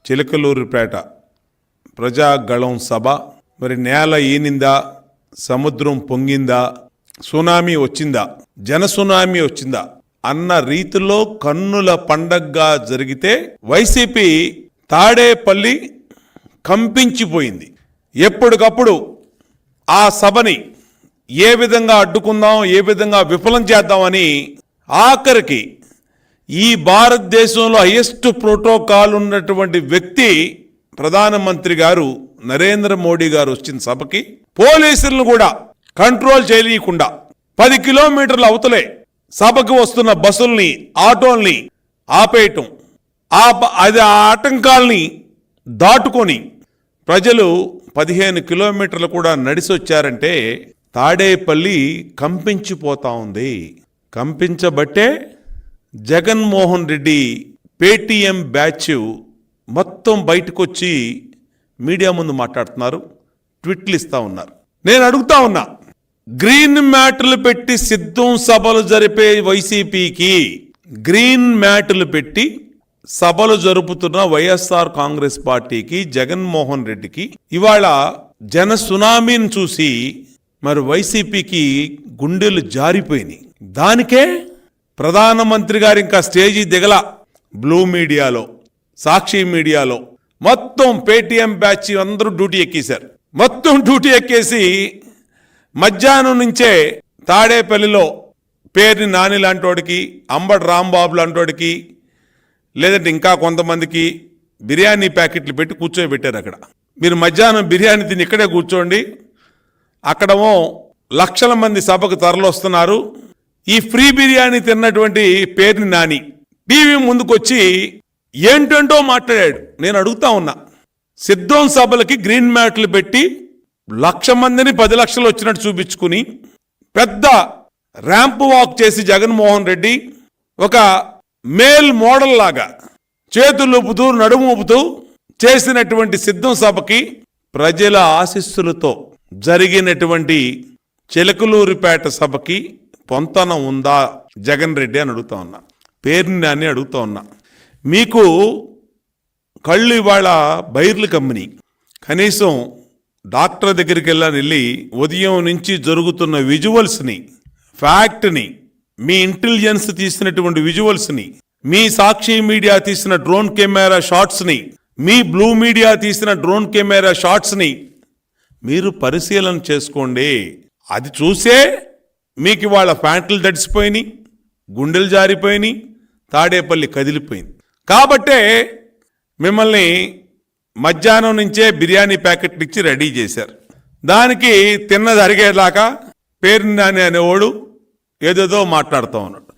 చిలకలూరిపేట ప్రజాగళం సభ. మరి నేల ఈనిందా, సముద్రం పొంగిందా, సునామీ వచ్చిందా, జన సునామీ వచ్చిందా అన్న రీతిలో కన్నుల పండగగా జరిగితే వైసీపీ తాడేపల్లి కంపించిపోయింది. ఎప్పటికప్పుడు ఆ సభని ఏ విధంగా అడ్డుకుందాం, ఏ విధంగా విఫలం చేద్దామని ఆఖరికి ఈ భారతదేశంలో హైయెస్ట్ ప్రోటోకాల్ ఉన్నటువంటి వ్యక్తి ప్రధానమంత్రి గారు నరేంద్ర మోడీ గారు వచ్చిన సభకి పోలీసులను కూడా కంట్రోల్ చేయలేకుండా 10 కిలోమీటర్ల అవతలే సభకు వస్తున్న బస్సుల్ని, ఆటోల్ని ఆపేయటం, అది ఆ ఆటంకాల్ని దాటుకొని ప్రజలు 15 కిలోమీటర్లు కూడా నడిచి వచ్చారంటే తాడేపల్లి కంపించిపోతా ఉంది. కంపించబట్టే జగన్మోహన్ రెడ్డి పేటీఎం బ్యాచ్ మొత్తం బయటకు వచ్చి మీడియా ముందు మాట్లాడుతున్నారు, ట్వీట్లు ఇస్తా ఉన్నారు. నేను అడుగుతా ఉన్నా, గ్రీన్ మ్యాట్లు పెట్టి సిద్ధం సభలు జరిపే వైసీపీకి, గ్రీన్ మ్యాట్లు పెట్టి సభలు జరుపుతున్న వైఎస్ఆర్ కాంగ్రెస్ పార్టీకి, జగన్మోహన్ రెడ్డికి ఇవాళ జన సునామీని చూసి మరి వైసీపీకి గుండెలు జారిపోయినాయి. దానికే ప్రధానమంత్రి గారు ఇంకా స్టేజీ దిగల. బ్లూ మీడియాలో, సాక్షి మీడియాలో మొత్తం పేటీఎం బ్యాచ్ అందరూ డ్యూటీ ఎక్కేశారు. మొత్తం డ్యూటీ ఎక్కేసి మధ్యాహ్నం నుంచే తాడేపల్లిలో పేరుని నాని లాంటోడికి, అంబటి రాంబాబు లాంటోడికి, లేదంటే ఇంకా కొంతమందికి బిర్యానీ ప్యాకెట్లు పెట్టి కూర్చోబెట్టారు. అక్కడ మీరు మధ్యాహ్నం బిర్యానీ తిని ఇక్కడే కూర్చోండి, అక్కడేమో లక్షల మంది సభకు తరలొస్తున్నారు. ఈ ఫ్రీ బిర్యానీ తిన్నటువంటి పేరుని నాని టీవీ ముందుకొచ్చి ఏంటంటో మాట్లాడాడు. నేను అడుగుతా ఉన్నా, సిద్ధం సభలకి గ్రీన్ మ్యాట్లు పెట్టి 1,00,000 మందిని 10 లక్షలు వచ్చినట్టు చూపించుకుని పెద్ద ర్యాంప్ వాక్ చేసి జగన్మోహన్ రెడ్డి ఒక మేల్ మోడల్ లాగా చేతులు ఊపుతూ, నడుము ఊపుతూ చేసినటువంటి సిద్ధం సభకి ప్రజల ఆశీస్సులతో జరిగినటువంటి చిలకలూరిపేట సభకి పొంతన ఉందా జగన్ రెడ్డి అని అడుగుతా ఉన్నా, పేరుని అని అడుగుతా ఉన్నా. మీకు కళ్ళు ఇవాళ బైర్లు కమ్మిని, కనీసం డాక్టర్ దగ్గరికి వెళ్ళి ఉదయం నుంచి జరుగుతున్న విజువల్స్ని, ఫ్యాక్ట్ని, మీ ఇంటెలిజెన్స్ తీసినటువంటి విజువల్స్ని, మీ సాక్షి మీడియా తీసిన డ్రోన్ కెమెరా షాట్స్ని, మీ బ్లూ మీడియా తీసిన డ్రోన్ కెమెరా షాట్స్ని మీరు పరిశీలన చేసుకోండి. అది చూసే మీకు ఇవాళ ప్యాంట్లు తడిసిపోయినాయి, గుండెలు జారిపోయినాయి, తాడేపల్లి కదిలిపోయింది. కాబట్టే మిమ్మల్ని మధ్యాహ్నం నుంచే బిర్యానీ ప్యాకెట్లు ఇచ్చి రెడీ చేశారు. దానికి తిన్నది అరిగేలాగా పేరుని అనేవాడు ఏదేదో మాట్లాడుతూ ఉన్నాడు.